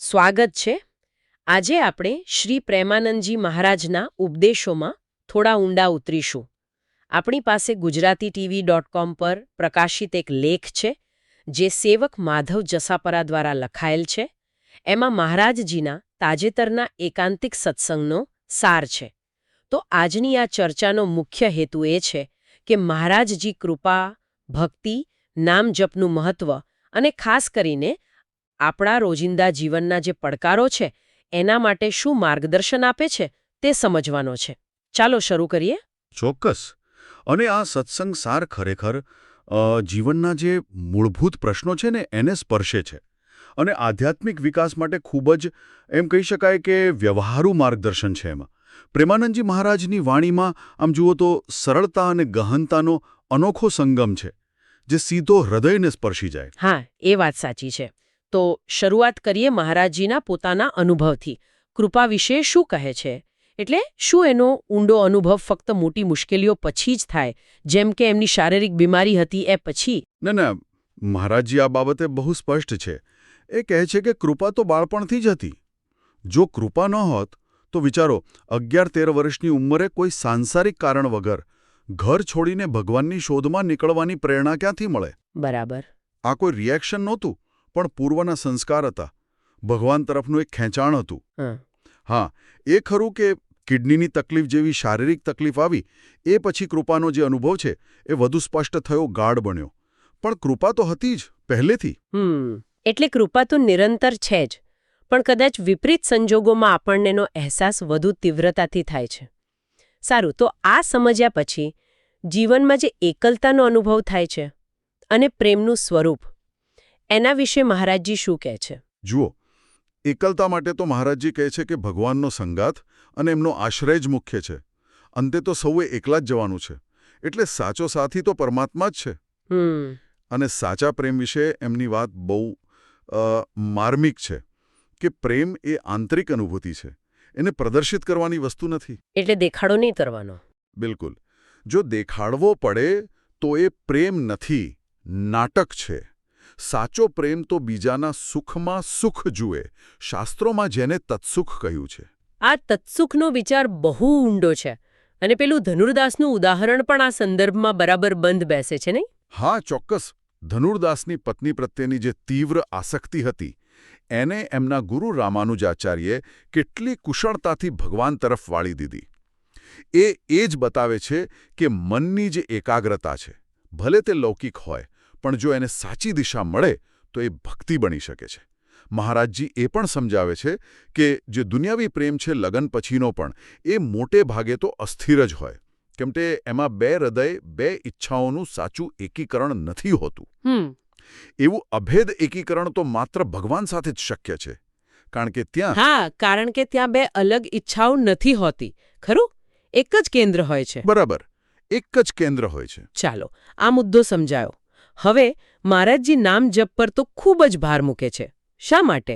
સ્વાગત છે. આજે આપણે શ્રી પ્રેમાનંદજી મહારાજના ઉપદેશોમાં થોડા ઊંડા ઉતરીશું. આપણી પાસે ગુજરાતીTV.com પર પ્રકાશિત એક લેખ છે જે સેવક માધવ જસાપરા દ્વારા લખાયેલ છે. એમાં મહારાજજીના તાજેતરના એકાંતિક સત્સંગનો સાર છે. તો આજની આ ચર્ચાનો મુખ્ય હેતુ એ છે કે મહારાજજી કૃપા, ભક્તિ, નામ જપનું મહત્વ અને ખાસ કરીને આપણા રોજિંદા જીવનના જે પડકારો છે એના માટે શું માર્ગદર્શન આપે છે તે સમજવાનો છે. ચાલો શરૂ કરીએ. ચોક્કસ. અને આ સત્સંગ સાર ખરેખર જીવનના જે મૂળભૂત પ્રશ્નો છે ને એને સ્પર્શે છે અને આધ્યાત્મિક વિકાસ માટે ખૂબ જ એમ કહી શકાય કે વ્યવહારુ માર્ગદર્શન છે. એમાં પ્રેમાનંદજી મહારાજની વાણીમાં આમ જુઓ તો સરળતા અને ગહનતાનો અનોખો સંગમ છે જે સીધો હૃદયને સ્પર્શી જાય. હા, એ વાત સાચી છે. તો શરૂઆત કરીએ મહારાજજીના પોતાના અનુભવથી. કૃપા વિશે શું કહે છે? એટલે શું એનો ઊંડો અનુભવ ફક્ત મોટી મુશ્કેલીઓ પછી જ થાય, જેમ કે એમની શારીરિક બીમારી હતી એ પછી? ના, મહારાજજી આ બાબતે બહુ સ્પષ્ટ છે. એ કહે છે કે કૃપા તો બાળપણથી જ હતી. જો કૃપા ન હોત તો વિચારો 11-13 વર્ષની ઉંમરે કોઈ સાંસારિક કારણ વગર ઘર છોડીને ભગવાનની શોધમાં નીકળવાની પ્રેરણા ક્યાંથી મળે? બરાબર. આ કોઈ રિએક્શન નહોતું, પણ પૂર્વના સંસ્કાર હતા. ભગવાન તરફનું એક ખેંચાણ હતું. હા, એ ખરું કે કિડનીની તકલીફ જેવી શારીરિક તકલીફ આવી એ પછી કૃપાનો જે અનુભવ છે એ વધુ સ્પષ્ટ થયો, ગાઢ બન્યો. પણ કૃપા તો હતી જ પહેલેથી. એટલે કૃપા તો નિરંતર છે જ, પણ કદાચ વિપરીત સંજોગોમાં આપણને એનો અહેસાસ વધુ તીવ્રતાથી થાય છે. સારું, તો આ સમજ્યા પછી જીવનમાં જે એકલતાનો અનુભવ થાય છે અને પ્રેમનું સ્વરૂપ, એના વિશે મહારાજજી શું કહે છે? જુઓ, એકલતા માટે તો મહારાજજી કહે છે કે ભગવાનનો સંગાથ અને એમનો આશ્રય જ મુખ્ય છે. અંતે તો સૌએ એકલા જ જવાનું છે. એટલે સાચો સાથી તો પરમાત્મા જ છે. અને સાચા પ્રેમ વિશે એમની વાત બહુ માર્મિક છે કે પ્રેમ એ આંતરિક અનુભૂતિ છે. એને પ્રદર્શિત કરવાની વસ્તુ નથી. એટલે દેખાડો નહીં કરવાનો. બિલકુલ. જો દેખાડવો પડે તો એ પ્રેમ નથી, નાટક છે. સાચો પ્રેમ તો બીજાના સુખમાં સુખ જુએ. શાસ્ત્રોમાં જેને તત્સુખ કહ્યું છે. આ તત્સુખનો વિચાર બહુ ઊંડો છે અને પેલું ધનુર્દાસનું ઉદાહરણ પણ આ સંદર્ભમાં બરાબર બંધ બેસે છે, નહીં? હા, ચોક્કસ. ધનુર્દાસની પત્ની પ્રત્યેની જે તીવ્ર આસક્તિ હતી એને એમના ગુરુ રામાનુજાચાર્યે કેટલી કુશળતાથી ભગવાન તરફ વાળી દીધી. એ જ બતાવે છે કે મનની જે એકાગ્રતા છે, ભલે તે લૌકિક હોય, પણ જો એને સાચી દિશા મળે તો એ ભક્તિ બની શકે છે. મહારાજજી એ પણ સમજાવે છે કે જે દુનિયાવી પ્રેમ છે લગ્ન પછીનો પણ, એ મોટે ભાગે તો અસ્થિર જ હોય. કેમ કે એમાં બે હૃદય, બે ઈચ્છાઓનું સાચું એકીકરણ નથી હોતું. એવું અભેદ એકીકરણ તો માત્ર ભગવાન સાથે જ શક્ય છે. કારણ કે ત્યાં બે અલગ ઈચ્છાઓ નથી હોતી. ખરું? એક જ કેન્દ્ર હોય છે. બરાબર, એક જ કેન્દ્ર હોય છે. ચાલો, આ મુદ્દો સમજાયો. હવે મહારાજજી નામ જપ પર તો ખૂબ જ ભાર મૂકે છે. શા માટે?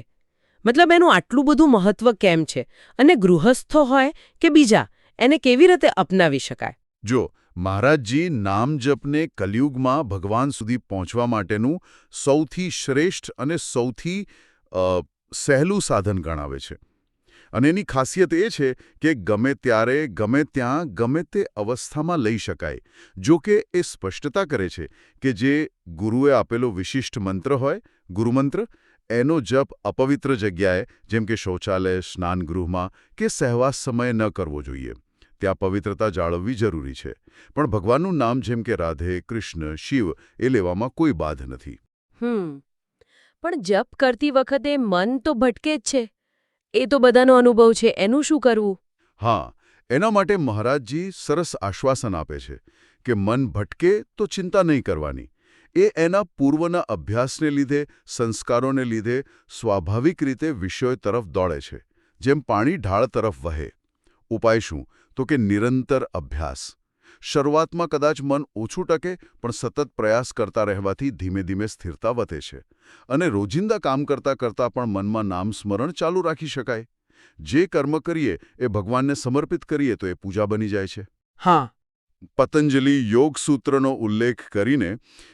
મતલબ એનું આટલું બધું મહત્વ કેમ છે? અને ગૃહસ્થો હોય કે બીજા, એને કેવી રીતે અપનાવી શકાય? જો મહારાજજી નામ જપને કલિયુગમાં ભગવાન સુધી પહોંચવા માટેનું સૌથી શ્રેષ્ઠ અને સૌથી સહેલું સાધન ગણાવે છે. અને એની ખાસિયત એ છે કે ગમે ત્યારે, ગમે ત્યાં, ગમે તે અવસ્થામાં લઈ શકાય. જો કે એ સ્પષ્ટતા કરે છે કે જે ગુરુએ આપેલો વિશિષ્ટ મંત્ર હોય, ગુરુમંત્ર, એનો જપ અપવિત્ર જગ્યાએ જેમ કે શૌચાલય, સ્નાનગૃહમાં કે સહવાસ સમયે ન કરવો જોઈએ. ત્યાં પવિત્રતા જાળવવી જરૂરી છે. પણ ભગવાનનું નામ જેમ કે રાધે, કૃષ્ણ, શિવ એ લેવામાં કોઈ બાધ નથી. પણ જપ કરતી વખતે મન તો ભટકે જ છે. એ તો બધાનો અનુભવ છે. એનું શું કરવું? હા, એના માટે મહારાજજી સરસ આશ્વાસન આપે છે કે મન ભટકે તો ચિંતા નહીં કરવાની. એ એના પૂર્વના અભ્યાસને લીધે, સંસ્કારોને લીધે સ્વાભાવિક રીતે વિષયો તરફ દોડે છે, જેમ પાણી ઢાળ તરફ વહે. ઉપાય શું? તો કે નિરંતર અભ્યાસ. શરૂઆતમાં કદાચ મન ઓછું ટકે, પણ સતત પ્રયાસ કરતા રહેવાથી ધીમે ધીમે સ્થિરતા વધે છે. અને રોજિંદા કામ કરતાં કરતાં પણ મનમાં નામ સ્મરણ ચાલુ રાખી શકાય. જે કર્મ કરીએ એ ભગવાનને સમર્પિત કરીએ તો એ પૂજા બની જાય છે. હા. પતંજલિ યોગ સૂત્રનો ઉલ્લેખ કરીને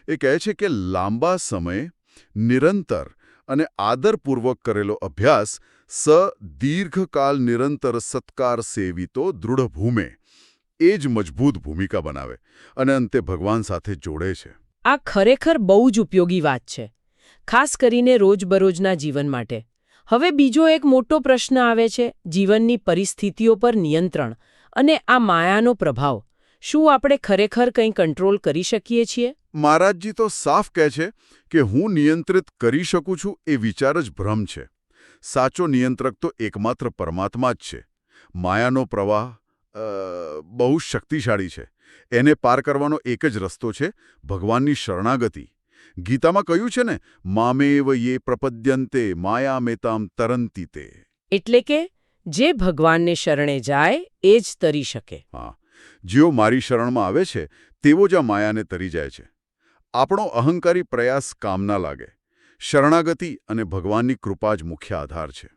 એ કહે છે કે લાંબા સમય, નિરંતર અને આદરપૂર્વક કરેલો અભ્યાસ દીર્ઘકાલ નિરંતર સત્કાર સેવિતો દૃઢ ભૂમે એ જ મજબૂત ભૂમિકા બનાવે અને અંતે ભગવાન સાથે જોડે છે. આ ખરેખર બહુ જ ઉપયોગી વાત છે, ખાસ કરીને રોજબરોજના જીવન માટે. હવે બીજો એક મોટો પ્રશ્ન આવે છે, જીવનની પરિસ્થિતિઓ પર નિયંત્રણ અને આ માયાનો પ્રભાવ. શું આપણે ખરેખર કંઈ કંટ્રોલ કરી શકીએ છીએ? મહારાજજી તો સાફ કહે છે કે હું નિયંત્રિત કરી શકું છું એ વિચાર જ ભ્રમ છે. સાચો નિયંત્રક તો એકમાત્ર પરમાત્મા જ છે. માયાનો પ્રવાહ બહુ શક્તિશાળી છે. એને પાર કરવાનો એક જ રસ્તો છે, ભગવાનની શરણાગતિ. ગીતામાં કહ્યું છે ને, મામેવ યે પ્રપદ્યન્તે માયામેતામ તરંતિ તે. એટલે કે જે ભગવાનને શરણે જાય એ જ તરી શકે. હા, જેઓ મારી શરણમાં આવે છે તેઓ જ આ માયાને તરી જાય છે. આપણો અહંકારી પ્રયાસ કામ ના લાગે. શરણાગતિ અને ભગવાનની કૃપા જ મુખ્ય આધાર છે.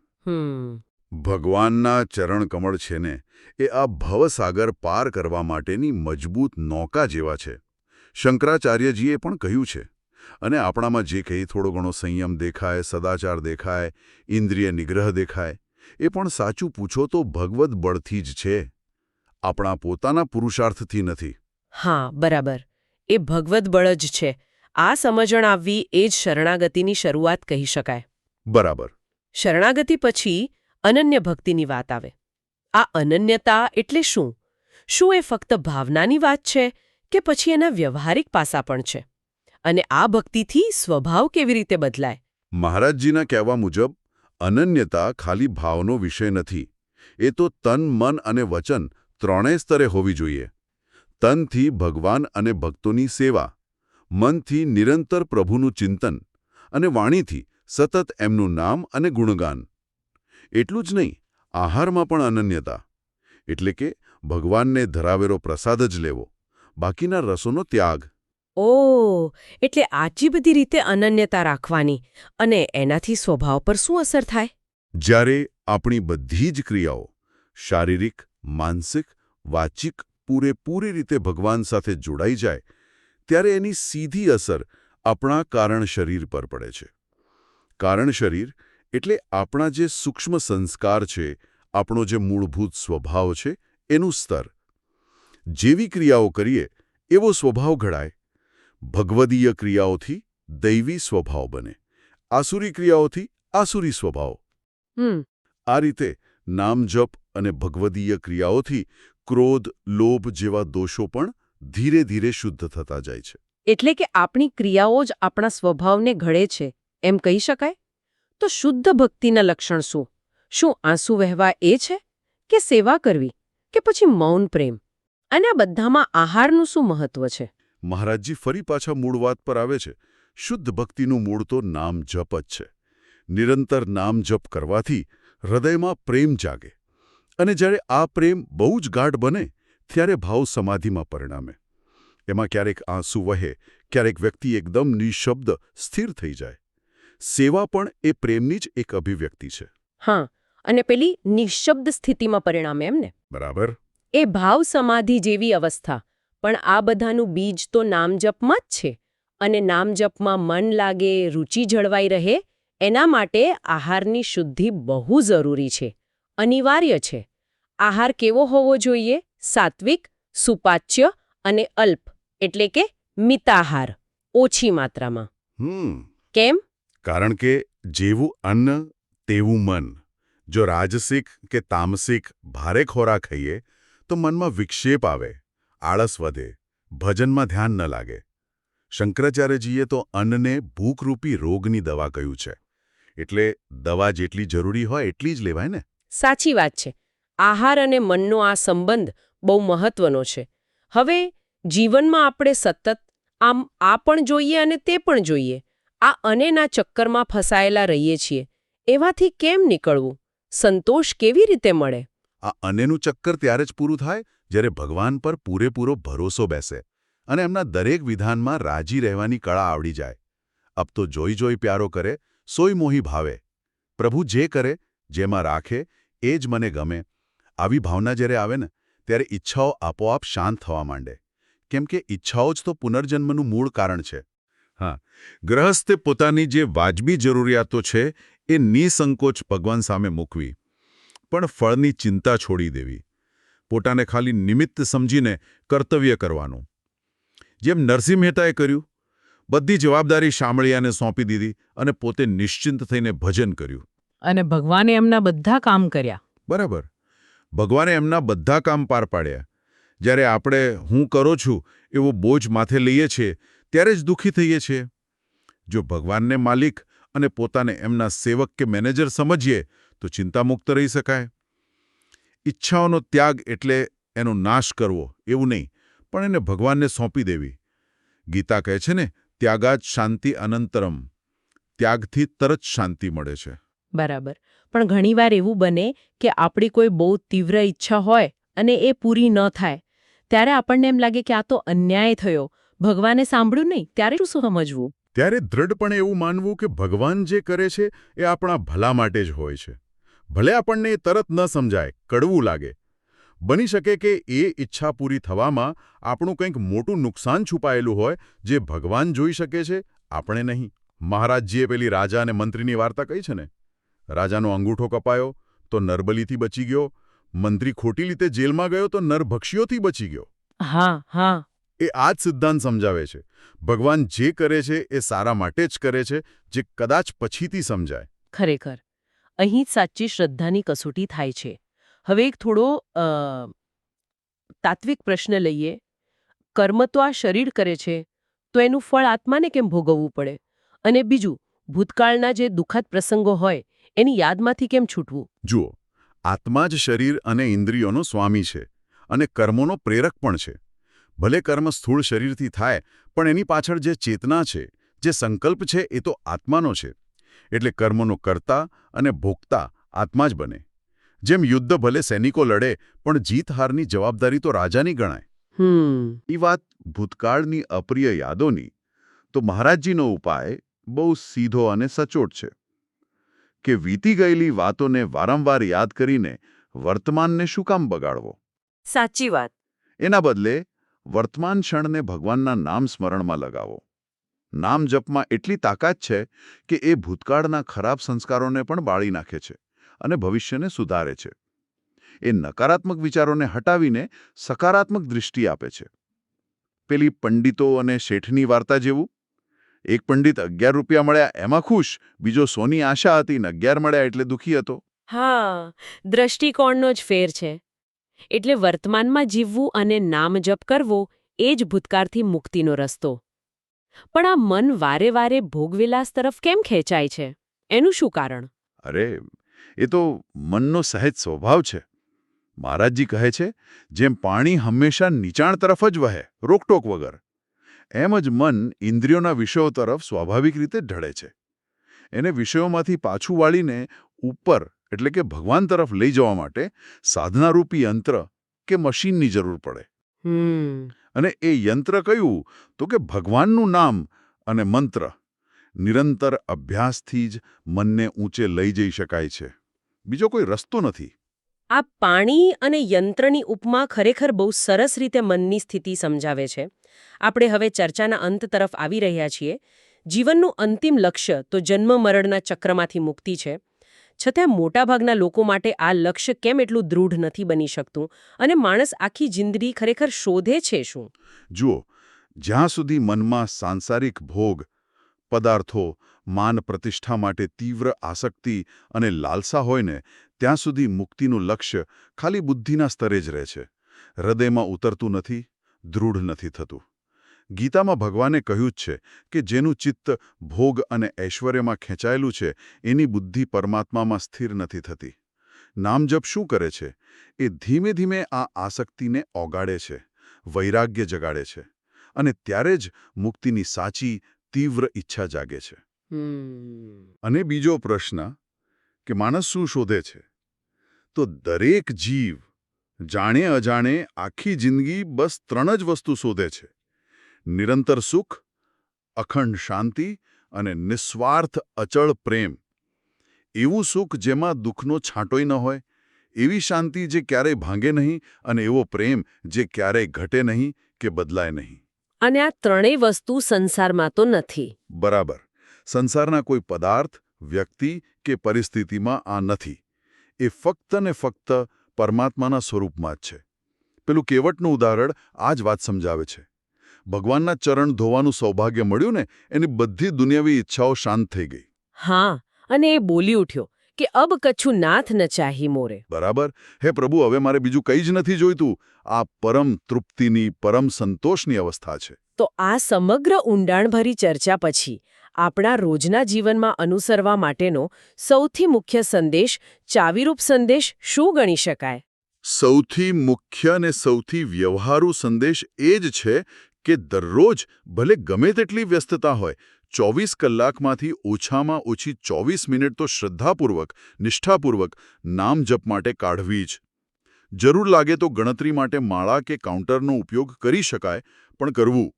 ભગવાનના ચરણ કમળ છે ને એ આ ભવસાગર પાર કરવા માટેની મજબૂત નૌકા જેવા છે. શંકરાચાર્યજીએ પણ કહ્યું છે, અને આપણામાં જે કંઈ થોડો ઘણો સંયમ દેખાય, સદાચાર દેખાય, ઇન્દ્રિય નિગ્રહ દેખાય, એ પણ સાચું પૂછો તો ભગવદ બળથી જ છે, આપણા પોતાના પુરુષાર્થથી નથી. હા, બરાબર. એ ભગવદ બળ જ છે. આ સમજણ આવવી એ જ શરણાગતિની શરૂઆત કહી શકાય. બરાબર. શરણાગતિ પછી અનન્ય ભક્તિની વાત આવે. આ અનન્યતા એટલે શું? શું એ ફક્ત ભાવનાની વાત છે કે પછી એના વ્યવહારિક પાસા પણ છે? અને આ ભક્તિથી સ્વભાવ કેવી રીતે બદલાય? મહારાજજીના કહેવા મુજબ અનન્યતા ખાલી ભાવનો વિષય નથી. એ તો તન, મન અને વચન ત્રણેય સ્તરે હોવી જોઈએ. તનથી ભગવાન અને ભક્તોની સેવા, મનથી નિરંતર પ્રભુનું ચિંતન અને વાણીથી સતત એમનું નામ અને ગુણગાન. એટલું જ નહીં, આહારમાં પણ અનન્યતા. એટલે કે ભગવાનને ધરાવેલો પ્રસાદ જ લેવો, બાકીના રસોનો ત્યાગ. ઓહ, એટલે આટલી બધી રીતે અનન્યતા રાખવાની, અને એનાથી સ્વભાવ પર શું અસર થાય? જ્યારે આપણી બધી જ ક્રિયાઓ શારીરિક, માનસિક, વાચિક પૂરેપૂરી રીતે ભગવાન સાથે જોડાઈ જાય, ત્યારે એની સીધી અસર આપણા કારણ શરીર પર પડે છે. કારણ શરીર એટલે આપણા જે સૂક્ષ્મ સંસ્કાર છે, આપણો જે મૂળભૂત સ્વભાવ છે, એનું સ્તર. જેવી ક્રિયાઓ કરીએ એવો સ્વભાવ ઘડાય. ભગવદીય ક્રિયાઓથી દૈવી સ્વભાવ બને, આસુરી ક્રિયાઓથી આસુરી સ્વભાવ. આ રીતે નામજપ અને ભગવદીય ક્રિયાઓથી ક્રોધ, લોભ જેવા દોષો પણ ધીરે ધીરે શુદ્ધ થતા જાય છે. એટલે કે આપણી ક્રિયાઓ જ આપણા સ્વભાવને ઘડે છે, એમ કહી શકાય? તો શુદ્ધ ભક્તિના લક્ષણ શું? શું આંસુ વહેવા એ છે? કે સેવા કરવી? કે પછી મૌન પ્રેમ? અને આ બધામાં આહારનું શું મહત્વ છે? મહારાજજી ફરી પાછા મૂળ વાત પર આવે છે. શુદ્ધ ભક્તિનું મૂળ તો નામ જપ જ છે. નિરંતર નામ જપ કરવાથી હૃદયમાં પ્રેમ જાગે, અને જ્યારે આ પ્રેમ બહુ જ ગાઢ બને ત્યારે ભાવ સમાધિમાં પરિણમે. એમાં ક્યારેક આંસુ વહે, ક્યારેક વ્યક્તિ એકદમ નિઃશબ્દ સ્થિર થઈ જાય. સેવા પણ એ પ્રેમની જ એક અભિવ્યક્તિ છે. હા, અને પેલી નિઃશબ્દ સ્થિતિમાં પરિણામે એમને? બરાબર. એ ભાવ સમાધિ જેવી અવસ્થા, પણ આ બધાનું બીજ તો નામજપમાં જ છે. અને નામજપમાં મન લાગે, રુચિ જળવાઈ રહે, એના માટે આહારની શુદ્ધિ બહુ જરૂરી છે, અનિવાર્ય છે. આહાર કેવો હોવો જોઈએ? સાત્વિક, સુપાચ્ય અને અલ્પ, એટલે કે મિતાહાર, ઓછી માત્રામાં. કેમ? કારણ કે જેવું અન્ન તેવું મન. જો રાજસિક કે તામસિક ભારે ખોરાક ખાઈએ તો મનમાં વિક્ષેપ આવે, આળસ વધે, ભજનમાં ધ્યાન ન લાગે. શંકરાચાર્યજીએ તો અન્નને ભૂખરૂપી રોગની દવા કહ્યું છે. એટલે દવા જેટલી જરૂરી હોય એટલી જ લેવાય ને? સાચી વાત છે. આહાર અને મનનો આ સંબંધ બહુ મહત્વનો છે. હવે જીવનમાં આપણે સતત આમ આ પણ જોઈએ અને તે પણ જોઈએ, આ અનેના ચક્કરમાં ફસાયેલા રહીએ છીએ. એવાથી કેમ નીકળવું? સંતોષ કેવી રીતે મળે? આ અનેનું ચક્કર ત્યારે જ પૂરું થાય જ્યારે ભગવાન પર પૂરેપૂરો ભરોસો બેસે અને એમના દરેક વિધાનમાં રાજી રહેવાની કળા આવડી જાય. અબ તો જોઈ જોઈ પ્યારો કરે, સોય મોહી ભાવે. પ્રભુ જે કરે, જેમાં રાખે, એ જ મને ગમે. આવી ભાવના જ્યારે આવે ને, ત્યારે ઈચ્છાઓ આપોઆપ શાંત થવા માંડે. કેમ કે ઈચ્છાઓ જ તો પુનર્જન્મનું મૂળ કારણ છે. હા, ગ્રહસ્થે પોતાની જે વાજબી જરૂરિયાતો છે એ નિસંકોચ ભગવાન સામે મૂકવી, પણ ફળની ચિંતા છોડી દેવી, પોતાને ખાલી નિમિત્ત સમજીને કર્તવ્ય કરવાનું. જેમ નરસિંહ મહેતાએ કર્યું, બધી જવાબદારી શામળિયાને સોંપી દીધી અને પોતે નિશ્ચિંત થઈને ભજન કર્યું. અને ભગવાને એમના બધા કામ કર્યા. બરાબર. ભગવાને એમના બધા કામ પાર પાડ્યા. જ્યારે આપણે હું કરું છું એવો બોજ માથે લઈએ છીએ ત્યારે જ દુઃખી થઈએ છીએ. જો ભગવાનને માલિક અને પોતાને એમના સેવક કે મેનેજર સમજીએ તો ચિંતામુક્ત રહી શકાય. ઈચ્છાઓનો ત્યાગ એટલે એનો નાશ કરવો એવું નહીં, પણ એને ભગવાનને સોંપી દેવી. ગીતા કહે છે ને, ત્યાગાત શાંતિ અનંતરમ. ત્યાગથી તરત શાંતિ મળે છે. બરાબર. પણ ઘણીવાર એવું બને કે આપણી કોઈ બહુ તીવ્ર ઈચ્છા હોય અને એ પૂરી ન થાય ત્યારે આપણને એમ લાગે કે આ તો અન્યાય થયો, ભગવાને સાંભળ્યું નહીં. ત્યારે શું સમજવું? ત્યારે દ્રઢપણે એવું માનવું કે ભગવાન જે કરે છે એ આપણા ભલા માટે જ હોય છે. ભલે આપણને એ તરત ન સમજાય, કડવું લાગે. બની શકે કે એ ઈચ્છા પૂરી થવામાં આપણું કંઈક મોટું નુકસાન છુપાયેલું હોય જે ભગવાન જોઈ શકે છે, આપણે નહીં. મહારાજજીએ પેલી રાજા અને મંત્રીની વાર્તા કહી છે ને. રાજાનો અંગૂઠો કપાયો તો નરબલીથી બચી ગયો, મંત્રી ખોટી રીતે જેલમાં ગયો તો નરભક્ષીઓથી બચી ગયો. હા હા. એ આ જ સિદ્ધાંત સમજાવે છે. ભગવાન જે કરે છે એ સારા માટે જ કરે છે, જે કદાચ પછીથી સમજાય. ખરેખર અહીં જ સાચી શ્રદ્ધાની કસોટી થાય છે. હવે એક થોડો તાત્વિક પ્રશ્ન લઈએ. કર્મ તો આ શરીર કરે છે, તો એનું ફળ આત્માને કેમ ભોગવવું પડે? અને બીજું, ભૂતકાળના જે દુઃખદ પ્રસંગો હોય એની યાદમાંથી કેમ છૂટવું? જુઓ, આત્મા જ શરીર અને ઇન્દ્રિયોનો સ્વામી છે અને કર્મોનો પ્રેરક પણ છે. ભલે કર્મ સ્થૂળ શરીરથી થાય, પણ એની પાછળ જે ચેતના છે, જે સંકલ્પ છે, એ તો આત્માનો છે. એટલે કર્મનો કર્તા અને ભોગતા આત્મા જ બને. જેમ યુદ્ધ ભલે સૈનિકો લડે, પણ જીત-હારની જવાબદારી તો રાજાની ગણાય. એ વાત ભૂતકાળની અપ્રિય યાદોની, તો મહારાજજીનો ઉપાય બહુ સીધો અને સચોટ છે કે વીતી ગયેલી વાતોને વારંવાર યાદ કરીને વર્તમાનને શું કામ બગાડવો. સાચી વાત. એના બદલે વર્તમાન ક્ષણને ભગવાનના નામ સ્મરણમાં લગાવો. નામ જપમાં એટલી તાકાત છે કે એ ભૂતકાળના ખરાબ સંસ્કારોને પણ બાળી નાખે છે અને ભવિષ્યને સુધારે છે. એ નકારાત્મક વિચારોને હટાવીને સકારાત્મક દૃષ્ટિ આપે છે. પેલી પંડિતો અને શેઠની વાર્તા જેવું. એક પંડિત 11 રૂપિયા મળ્યા એમાં ખુશ, બીજો સોની આશા હતી ને 11 મળ્યા એટલે દુઃખી હતો. હા, દ્રષ્ટિકોણનો જ ફેર છે. એટલે વર્તમાનમાં જીવવું અને નામ જપ કરવો એ જ ભૂતકાળથી મુક્તિનો રસ્તો. પણ આ મન વારે વારે ભોગવિલાસ તરફ કેમ ખેંચાય છે? એનું શું કારણ? અરે, એ તો મનનો સહેજ સ્વભાવ છે. મહારાજજી કહે છે, જેમ પાણી હંમેશા નીચાણ તરફ જ વહે, રોકટોક વગર, એમ જ મન ઇન્દ્રિયોના વિષયો તરફ સ્વાભાવિક રીતે ઢળે છે. એને વિષયોમાંથી પાછું વાળીને ઉપર એટલે કે ભગવાન તરફ લઈ જવા માટે સાધનારૂપી યંત્ર કે મશીનની જરૂર પડે. અને એ યંત્ર કયું? તો કે ભગવાનનું નામ અને મંત્ર. નિરંતર અભ્યાસથી જ મનને ઊંચે લઈ જઈ શકાય છે. બીજો કોઈ રસ્તો નથી. આ પાણી અને યંત્રની ઉપમા ખરેખર બહુ સરસ રીતે મનની સ્થિતિ સમજાવે છે. આપણે હવે ચર્ચાના અંત તરફ આવી રહ્યા છીએ. જીવનનું અંતિમ લક્ષ્ય તો જન્મ-મરણના ચક્રમાંથી મુક્તિ છે. છતાં મોટાભાગના લોકો માટે આ લક્ષ્ય કેમ એટલું દૃઢ નથી બની શકતું અને માણસ આખી જિંદગી ખરેખર શોધે છે શું? જુઓ, જ્યાં સુધી મનમાં સાંસારિક ભોગ, પદાર્થો, માન પ્રતિષ્ઠા માટે તીવ્ર આસક્તિ અને લાલસા હોય ને, ત્યાં સુધી મુક્તિનું લક્ષ્ય ખાલી બુદ્ધિના સ્તરે જ રહે છે. હૃદયમાં ઉતરતું નથી, દૃઢ નથી થતું. ગીતામાં ભગવાને કહ્યું જ છે કે જેનું ચિત્ત ભોગ અને ઐશ્વર્યમાં ખેંચાયેલું છે, એની બુદ્ધિ પરમાત્મામાં સ્થિર નથી થતી. નામજપ શું કરે છે? એ ધીમે ધીમે આ આસક્તિને ઓગાળે છે, વૈરાગ્ય જગાડે છે, અને ત્યારે જ મુક્તિની સાચી તીવ્ર ઈચ્છા જાગે છે. અને બીજો પ્રશ્ન કે માણસ શું શોધે છે? તો દરેક જીવ જાણે અજાણે આખી જિંદગી બસ 3 જ વસ્તુ શોધે છે: નિરંતર સુખ, અખંડ શાંતિ અને નિસ્વાર્થ અચળ પ્રેમ. એવું સુખ જેમાં દુઃખનો છાંટોય ન હોય, એવી શાંતિ જે ક્યારેય ભાંગે નહીં, અને એવો પ્રેમ જે ક્યારેય ઘટે નહીં કે બદલાય નહીં. અને આ ત્રણેય વસ્તુ સંસારમાં તો નથી. બરાબર. સંસારના કોઈ પદાર્થ, વ્યક્તિ કે પરિસ્થિતિમાં આ નથી. એ ફક્ત ને ફક્ત પરમાત્માના સ્વરૂપમાં જ છે. પેલું કેવટનું ઉદાહરણ આ જ વાત સમજાવે છે. ભગવાનના ચરણ ધોવાનું સૌભાગ્ય મળ્યું ને એની બધી દુનિયાવી ઈચ્છાઓ શાંત થઈ ગઈ. હા, અને એ બોલી ઉઠ્યો કે અબ કછુ નાથ ન ચાહી મોરે. બરાબર. હે પ્રભુ, હવે મારે બીજું કંઈ જ નથી જોઈતું. આ પરમ તૃપ્તિની, પરમ સંતોષની અવસ્થા છે. તો આ સમગ્ર ઊંડાણભરી ચર્ચા પછી આપણા રોજના જીવનમાં અનુસરવા માટેનો સૌથી મુખ્ય સંદેશ, ચાવીરૂપ સંદેશ શું ગણી શકાય? સૌથી મુખ્ય અને સૌથી વ્યવહારુ સંદેશ એ જ છે કે દરરોજ ભલે ગમે તેટલી વ્યસ્તતા હોય, 24 કલાકમાંથી ઓછામાં ઓછી 24 મિનિટ તો શ્રદ્ધાપૂર્વક, નિષ્ઠાપૂર્વક નામ જપ માટે કાઢવી જ. જરૂર લાગે તો ગણતરી માટે માળા કે કાઉન્ટરનો ઉપયોગ કરી શકાય, પણ કરવું.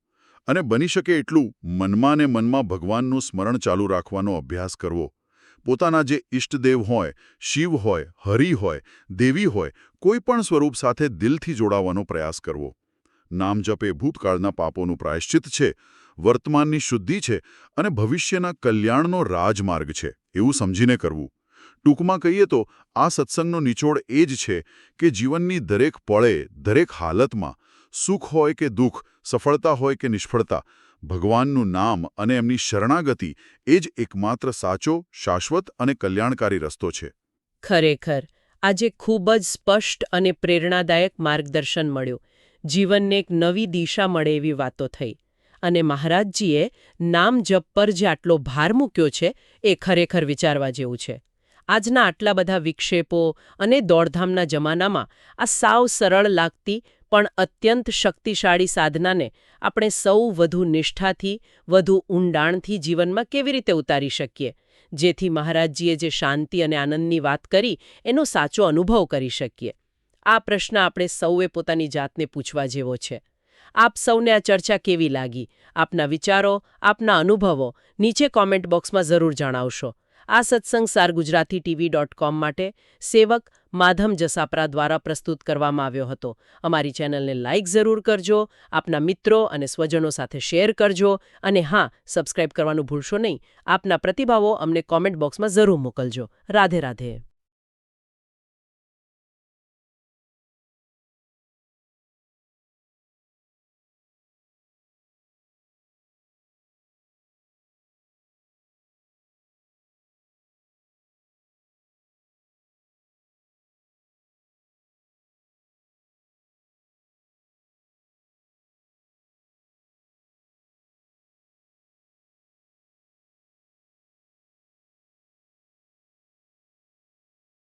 અને બની શકે એટલું મનમાં ને મનમાં ભગવાનનું સ્મરણ ચાલુ રાખવાનો અભ્યાસ કરવો. પોતાના જે ઇષ્ટદેવ હોય, શિવ હોય, હરિ હોય, દેવી હોય, કોઈ પણ સ્વરૂપ સાથે દિલથી જોડાવાનો પ્રયાસ કરવો. નામજપ એ ભૂતકાળના પાપોનું પ્રાયશ્ચિત છે, વર્તમાનની શુદ્ધિ છે અને ભવિષ્યના કલ્યાણનો રાજમાર્ગ છે, એવું સમજીને કરવું. ટૂંકમાં કહીએ તો આ સત્સંગનો નિચોડ એ જ છે કે જીવનની દરેક પળે, દરેક હાલતમાં, સુખ હોય કે દુઃખ, સફળતા હોય કે નિષ્ફળતા, ભગવાનનું નામ અને એમની શરણાગતિ એ જ એકમાત્ર સાચો, શાશ્વત અને કલ્યાણકારી રસ્તો છે. ખરેખર, આજે ખૂબ જ સ્પષ્ટ અને પ્રેરણાદાયક માર્ગદર્શન મળ્યું. જીવનને એક નવી દિશા મળે એવી વાતો થઈ. અને મહારાજજીએ નામ જપ પર જે આટલો ભાર મૂક્યો છે એ ખરેખર વિચારવા જેવું છે. આજના આટલા બધા વિક્ષેપો અને દોડધામના જમાનામાં આ સાવ સરળ લાગતી પણ અત્યંત શક્તિશાળી સાધનાને આપણે સૌ વધુ નિષ્ઠાથી, વધુ ઊંડાણથી જીવનમાં કેવી રીતે ઉતારી શકીએ, જેથી મહારાજજીએ જે શાંતિ અને આનંદની વાત કરી એનો સાચો અનુભવ કરી શકીએ. આ પ્રશ્ન આપણે સૌએ પોતાની જાતને પૂછવા જેવો છે. આપ સૌને આ ચર્ચા કેવી લાગી? આપના વિચારો, આપના અનુભવો નીચે કોમેન્ટ બોક્સમાં જરૂર જણાવશો. આ સત્સંગ sargujratitv.com માટે સેવક માધમ જસાપરા દ્વારા પ્રસ્તુત કરવામાં આવ્યો હતો. અમારી ચેનલને લાઇક જરૂર કરજો, આપના મિત્રો અને સ્વજનો સાથે શેર કરજો અને હા, સબસ્ક્રાઇબ કરવાનું ભૂલશો નહીં. આપના પ્રતિભાવો અમને કોમેન્ટ બોક્સમાં જરૂર મોકલજો. રાધે રાધે.